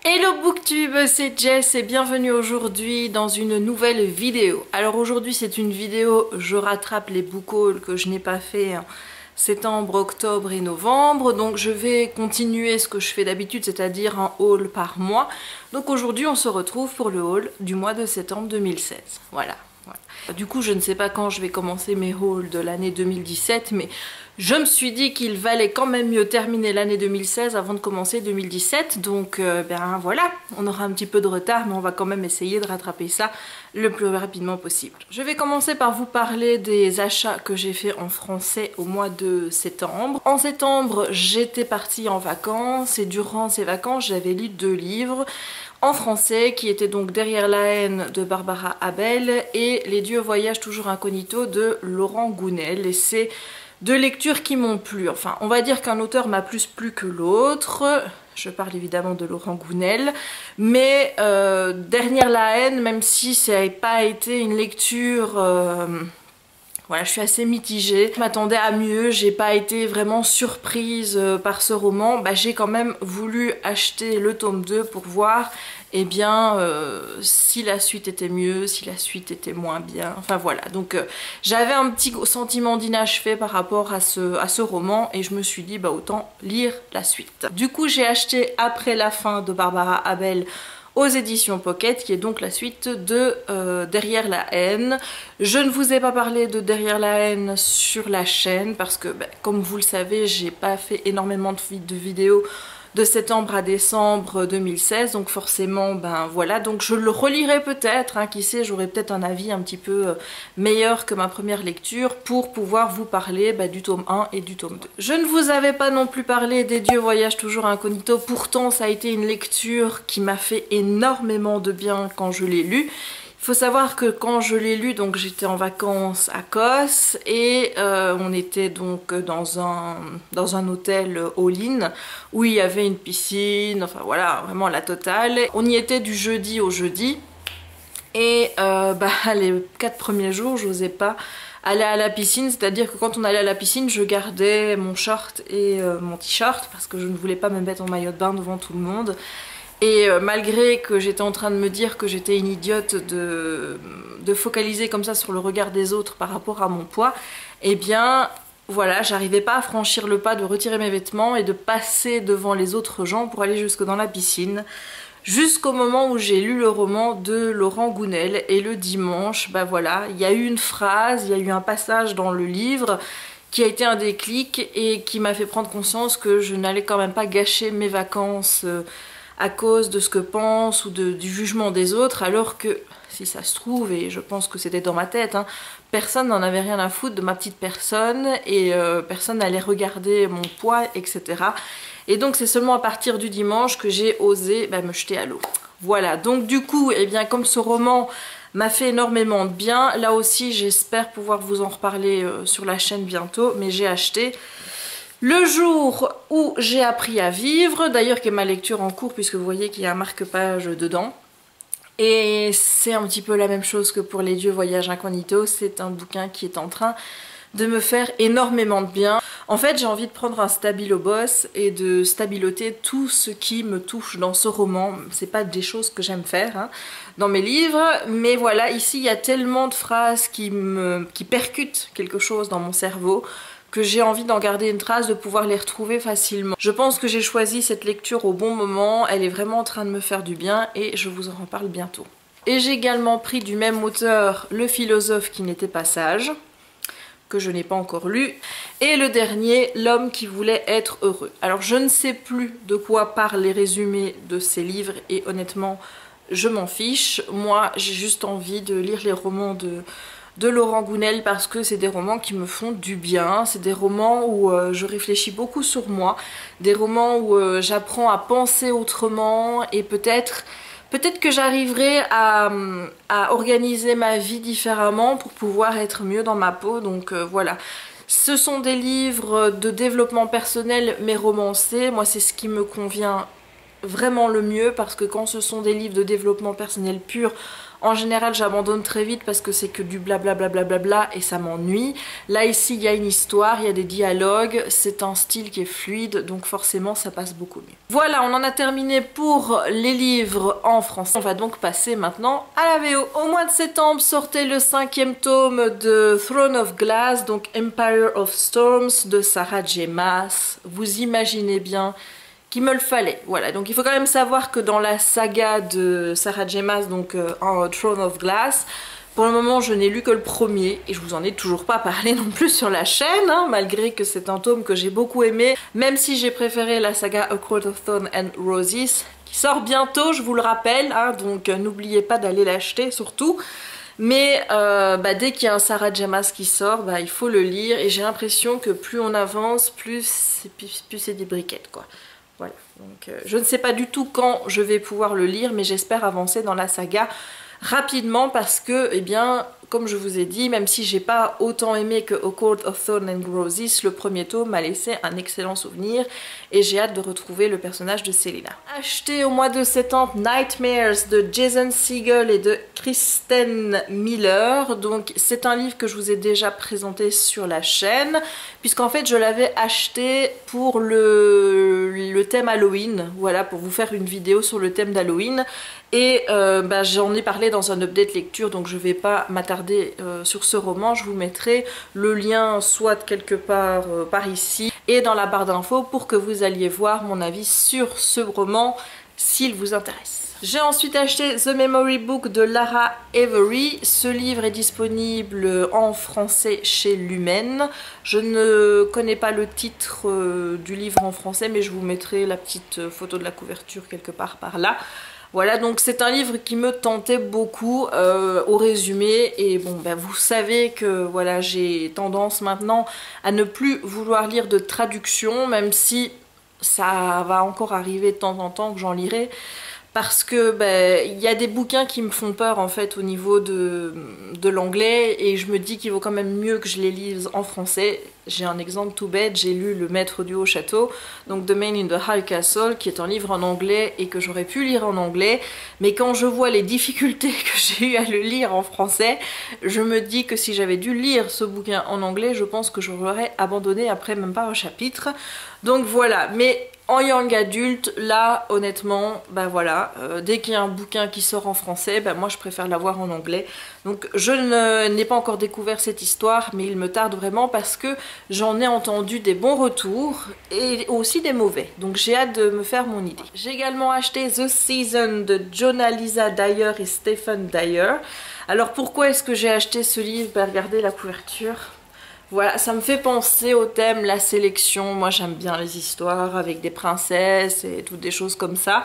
Hello Booktube, c'est Jess et bienvenue aujourd'hui dans une nouvelle vidéo. Alors aujourd'hui c'est une vidéo, je rattrape les book hauls que je n'ai pas fait septembre, octobre et novembre. Donc je vais continuer ce que je fais d'habitude, c'est-à-dire un haul par mois. Donc aujourd'hui on se retrouve pour le haul du mois de septembre 2016. Voilà. Du coup je ne sais pas quand je vais commencer mes hauls de l'année 2017, mais je me suis dit qu'il valait quand même mieux terminer l'année 2016 avant de commencer 2017. Donc ben voilà, on aura un petit peu de retard, mais on va quand même essayer de rattraper ça le plus rapidement possible. Je vais commencer par vous parler des achats que j'ai fait en français au mois de septembre. En septembre, j'étais partie en vacances et durant ces vacances, j'avais lu 2 livres en français qui étaient donc Derrière la haine de Barbara Abel et Les dieux voyagent toujours incognito de Laurent Gounel. Et c'est 2 lectures qui m'ont plu. Enfin, on va dire qu'un auteur m'a plus plu que l'autre. Je parle évidemment de Laurent Gounel. Mais Derrière la haine, même si ça n'a pas été une lecture... Voilà, je suis assez mitigée. Je m'attendais à mieux, j'ai pas été vraiment surprise par ce roman. Bah, j'ai quand même voulu acheter le tome 2 pour voir si la suite était mieux, si la suite était moins bien. Enfin voilà, donc j'avais un petit sentiment d'inachevé par rapport à ce roman et je me suis dit bah autant lire la suite. Du coup j'ai acheté Après la fin de Barbara Abel aux éditions Pocket, qui est donc la suite de Derrière la haine. Je ne vous ai pas parlé de Derrière la haine sur la chaîne parce que, comme vous le savez, j'ai pas fait énormément de vidéos de septembre à décembre 2016, donc forcément, ben voilà, donc je le relirai peut-être, hein, qui sait, j'aurai peut-être un avis un petit peu meilleur que ma première lecture pour pouvoir vous parler du tome 1 et du tome 2. Je ne vous avais pas non plus parlé des dieux voyagent toujours incognito, pourtant ça a été une lecture qui m'a fait énormément de bien quand je l'ai lu. Il faut savoir que quand je l'ai lu, donc j'étais en vacances à Kos et on était donc dans un hôtel all-in où il y avait une piscine, enfin voilà, vraiment la totale. On y était du jeudi au jeudi et les 4 premiers jours, je n'osais pas aller à la piscine, c'est-à-dire que quand on allait à la piscine, je gardais mon short et mon t-shirt parce que je ne voulais pas me mettre en maillot de bain devant tout le monde. Et malgré que j'étais en train de me dire que j'étais une idiote de focaliser comme ça sur le regard des autres par rapport à mon poids, eh bien voilà, j'arrivais pas à franchir le pas de retirer mes vêtements et de passer devant les autres gens pour aller jusque dans la piscine. Jusqu'au moment où j'ai lu le roman de Laurent Gounel et le dimanche, bah voilà, il y a eu une phrase, il y a eu un passage dans le livre qui a été un déclic et qui m'a fait prendre conscience que je n'allais quand même pas gâcher mes vacances à cause de ce que pensent ou du jugement des autres, alors que si ça se trouve, et je pense que c'était dans ma tête, hein, personne n'en avait rien à foutre de ma petite personne et personne n'allait regarder mon poids, etc. Et donc c'est seulement à partir du dimanche que j'ai osé me jeter à l'eau. Voilà, donc du coup, eh bien, comme ce roman m'a fait énormément de bien, là aussi j'espère pouvoir vous en reparler sur la chaîne bientôt, mais j'ai acheté le jour où j'ai appris à vivre, d'ailleurs qui est ma lecture en cours puisque vous voyez qu'il y a un marque-page dedans. Et c'est un petit peu la même chose que pour Les dieux voyagent incognito, c'est un bouquin qui est en train de me faire énormément de bien. En fait j'ai envie de prendre un stabilo-boss et de stabiloter tout ce qui me touche dans ce roman. C'est pas des choses que j'aime faire hein, dans mes livres, mais voilà, ici il y a tellement de phrases qui percutent quelque chose dans mon cerveau que j'ai envie d'en garder une trace, de pouvoir les retrouver facilement. Je pense que j'ai choisi cette lecture au bon moment, elle est vraiment en train de me faire du bien et je vous en reparle bientôt. Et j'ai également pris du même auteur Le philosophe qui n'était pas sage, que je n'ai pas encore lu, et le dernier, L'homme qui voulait être heureux. Alors je ne sais plus de quoi parlent les résumés de ces livres et honnêtement je m'en fiche. Moi j'ai juste envie de lire les romans de Laurent Gounel parce que c'est des romans qui me font du bien, c'est des romans où je réfléchis beaucoup sur moi, des romans où j'apprends à penser autrement et peut-être que j'arriverai à organiser ma vie différemment pour pouvoir être mieux dans ma peau, donc voilà. Ce sont des livres de développement personnel mais romancés, moi c'est ce qui me convient vraiment le mieux parce que quand ce sont des livres de développement personnel pur, En général j'abandonne très vite parce que c'est que du blablabla et ça m'ennuie. Là ici il y a une histoire, il y a des dialogues, c'est un style qui est fluide donc forcément ça passe beaucoup mieux. Voilà, on en a terminé pour les livres en français. On va donc passer maintenant à la VO. Au mois de septembre sortait le 5e tome de Throne of Glass, donc Empire of Storms de Sarah J. Maas. Vous imaginez bien qu'il me le fallait. Voilà, donc il faut quand même savoir que dans la saga de Sarah J. Maas, donc en Throne of Glass, pour le moment je n'ai lu que le premier et je vous en ai toujours pas parlé non plus sur la chaîne, hein, malgré que c'est un tome que j'ai beaucoup aimé, même si j'ai préféré la saga A Court of Thorns and Roses, qui sort bientôt, je vous le rappelle, hein, donc n'oubliez pas d'aller l'acheter surtout. Mais dès qu'il y a un Sarah J. Maas qui sort, il faut le lire et j'ai l'impression que plus on avance, plus c'est des briquettes quoi. Voilà, donc je ne sais pas du tout quand je vais pouvoir le lire, mais j'espère avancer dans la saga rapidement parce que, eh bien, comme je vous ai dit, même si j'ai pas autant aimé que A Court of Thorns and Roses, le premier tome m'a laissé un excellent souvenir et j'ai hâte de retrouver le personnage de Selena. Acheté au mois de septembre Nightmares de Jason Segel et de Kristen Miller. Donc c'est un livre que je vous ai déjà présenté sur la chaîne, puisqu'en fait je l'avais acheté pour le thème Halloween, voilà, pour vous faire une vidéo sur le thème d'Halloween. Et j'en ai parlé dans un update lecture, donc je vais pas m'attarder sur ce roman. Je vous mettrai le lien soit quelque part par ici et dans la barre d'infos pour que vous alliez voir mon avis sur ce roman s'il vous intéresse. J'ai ensuite acheté The Memory Book de Lara Avery. Ce livre est disponible en français chez Lumen. Je ne connais pas le titre du livre en français, mais je vous mettrai la petite photo de la couverture quelque part par là. Voilà, donc c'est un livre qui me tentait beaucoup au résumé et bon vous savez que voilà, j'ai tendance maintenant à ne plus vouloir lire de traduction, même si ça va encore arriver de temps en temps que j'en lirai. Parce que il y a des bouquins qui me font peur en fait au niveau de l'anglais et je me dis qu'il vaut quand même mieux que je les lise en français. J'ai un exemple tout bête, j'ai lu Le Maître du Haut Château, donc The Man in the High Castle, qui est un livre en anglais et que j'aurais pu lire en anglais, mais quand je vois les difficultés que j'ai eu à le lire en français, je me dis que si j'avais dû lire ce bouquin en anglais, je pense que je l'aurais abandonné après même pas un chapitre. Donc voilà, mais en young adulte, là, honnêtement, dès qu'il y a un bouquin qui sort en français, moi je préfère l'avoir en anglais. Donc je n'ai pas encore découvert cette histoire, mais il me tarde vraiment parce que j'en ai entendu des bons retours et aussi des mauvais. Donc j'ai hâte de me faire mon idée. J'ai également acheté The Season de Jonalisa Dyer et Stephen Dyer. Alors pourquoi est-ce que j'ai acheté ce livre? Regardez la couverture. Voilà, ça me fait penser au thème La Sélection. Moi j'aime bien les histoires avec des princesses et toutes des choses comme ça.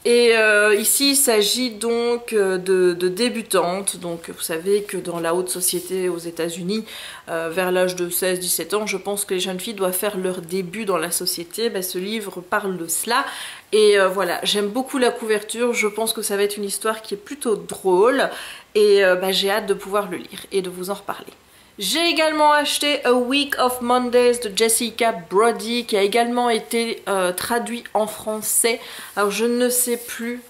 Et ici il s'agit donc de débutantes. Donc vous savez que dans la haute société aux États-Unis, vers l'âge de 16-17 ans, je pense que les jeunes filles doivent faire leur début dans la société. Ce livre parle de cela. Et voilà, j'aime beaucoup la couverture. Je pense que ça va être une histoire qui est plutôt drôle. Et j'ai hâte de pouvoir le lire et de vous en reparler. J'ai également acheté A Week of Mondays de Jessica Brody qui a également été traduit en français. Alors je ne sais plus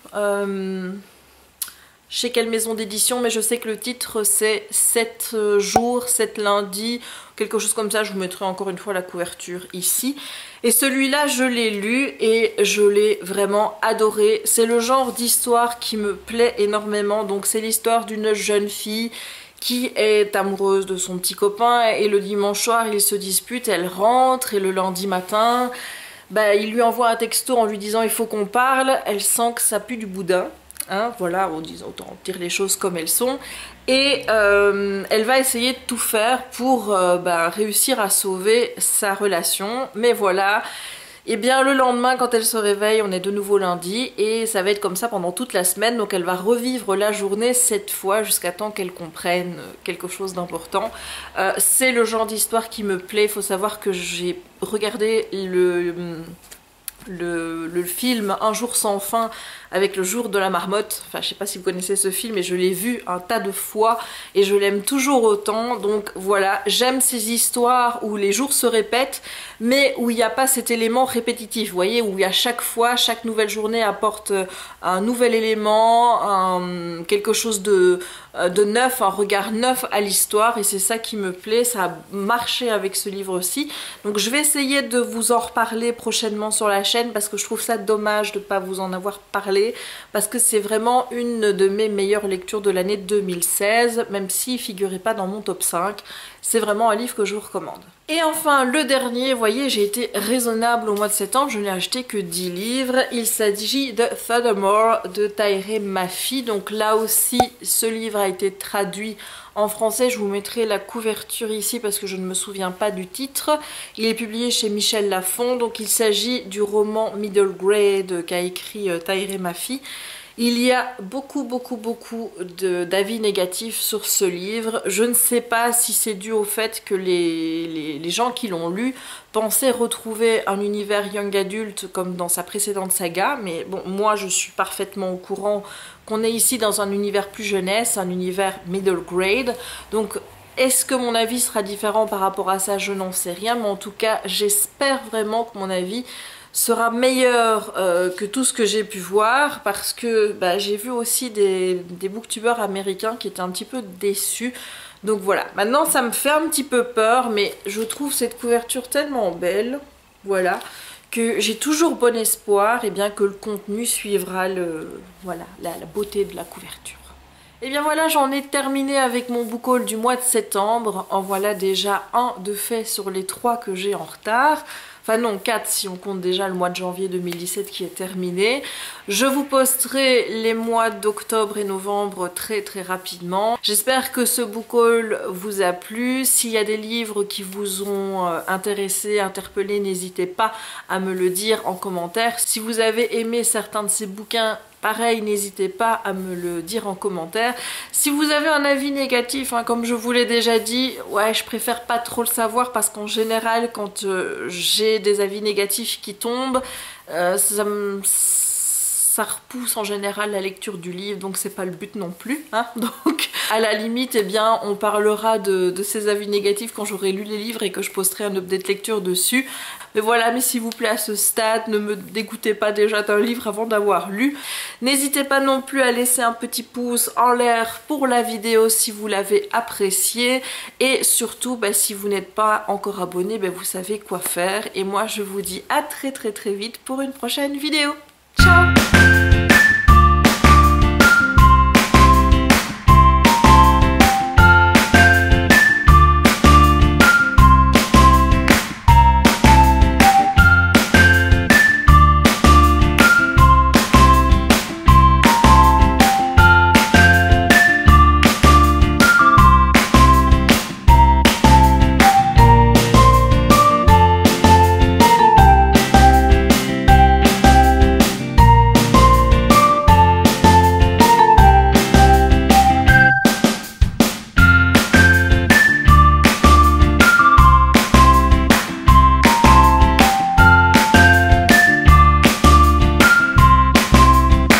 chez quelle maison d'édition, mais je sais que le titre c'est 7 jours, 7 lundis, quelque chose comme ça. Je vous mettrai encore une fois la couverture ici. Et celui-là je l'ai lu et je l'ai vraiment adoré. C'est le genre d'histoire qui me plaît énormément. Donc c'est l'histoire d'une jeune fille qui est amoureuse de son petit copain et le dimanche soir ils se disputent, elle rentre et le lundi matin il lui envoie un texto en lui disant il faut qu'on parle. Elle sent que ça pue du boudin, hein, voilà, en disant autant dire les choses comme elles sont, et elle va essayer de tout faire pour réussir à sauver sa relation, mais voilà. Et bien le lendemain quand elle se réveille, on est de nouveau lundi et ça va être comme ça pendant toute la semaine, donc elle va revivre la journée 7 fois jusqu'à temps qu'elle comprenne quelque chose d'important. C'est le genre d'histoire qui me plaît. Il faut savoir que j'ai regardé le film Un jour sans fin avec le jour de la marmotte. Enfin, je sais pas si vous connaissez ce film, mais je l'ai vu un tas de fois et je l'aime toujours autant. Donc voilà, j'aime ces histoires où les jours se répètent, mais où il n'y a pas cet élément répétitif, vous voyez, où il y a chaque fois, chaque nouvelle journée apporte un nouvel élément, quelque chose de neuf, un regard neuf à l'histoire, et c'est ça qui me plaît. Ça a marché avec ce livre-ci. Donc je vais essayer de vous en reparler prochainement sur la chaîne parce que je trouve ça dommage de ne pas vous en avoir parlé, parce que c'est vraiment une de mes meilleures lectures de l'année 2016, même s'il ne figurait pas dans mon top 5. C'est vraiment un livre que je vous recommande. Et enfin le dernier, vous voyez, j'ai été raisonnable au mois de septembre, je n'ai acheté que 10 livres. Il s'agit de Furthermore de Tahereh Mafi. Donc là aussi, ce livre a été traduit en français. Je vous mettrai la couverture ici parce que je ne me souviens pas du titre. Il est publié chez Michel Lafon. Donc il s'agit du roman Middle Grade qu'a écrit Tahereh Mafi. Il y a beaucoup d'avis négatifs sur ce livre. Je ne sais pas si c'est dû au fait que les gens qui l'ont lu pensaient retrouver un univers young adulte comme dans sa précédente saga, mais bon, moi je suis parfaitement au courant qu'on est ici dans un univers plus jeunesse, un univers middle grade. Donc est-ce que mon avis sera différent par rapport à ça? Je n'en sais rien, mais en tout cas j'espère vraiment que mon avis sera meilleur que tout ce que j'ai pu voir, parce que j'ai vu aussi des booktubeurs américains qui étaient un petit peu déçus. Donc voilà, maintenant ça me fait un petit peu peur, mais je trouve cette couverture tellement belle, voilà, que j'ai toujours bon espoir et bien que le contenu suivra voilà, la beauté de la couverture. Et bien voilà, j'en ai terminé avec mon book haul du mois de septembre. En voilà déjà un de fait sur les 3 que j'ai en retard. Enfin non, 4 si on compte déjà le mois de janvier 2017 qui est terminé. Je vous posterai les mois d'octobre et novembre très rapidement. J'espère que ce book haul vous a plu. S'il y a des livres qui vous ont intéressé, interpellé, n'hésitez pas à me le dire en commentaire. Si vous avez aimé certains de ces bouquins, pareil, n'hésitez pas à me le dire en commentaire. Si vous avez un avis négatif, comme je vous l'ai déjà dit, ouais, je préfère pas trop le savoir parce qu'en général, quand j'ai des avis négatifs qui tombent, ça repousse en général la lecture du livre, donc c'est pas le but non plus. Donc à la limite, eh bien, on parlera de ces avis négatifs quand j'aurai lu les livres et que je posterai un update lecture dessus. Mais voilà, mais s'il vous plaît, à ce stade, ne me dégoûtez pas déjà d'un livre avant d'avoir lu. N'hésitez pas non plus à laisser un petit pouce en l'air pour la vidéo si vous l'avez appréciée. Et surtout, si vous n'êtes pas encore abonné, vous savez quoi faire. Et moi, je vous dis à très vite pour une prochaine vidéo. Ciao!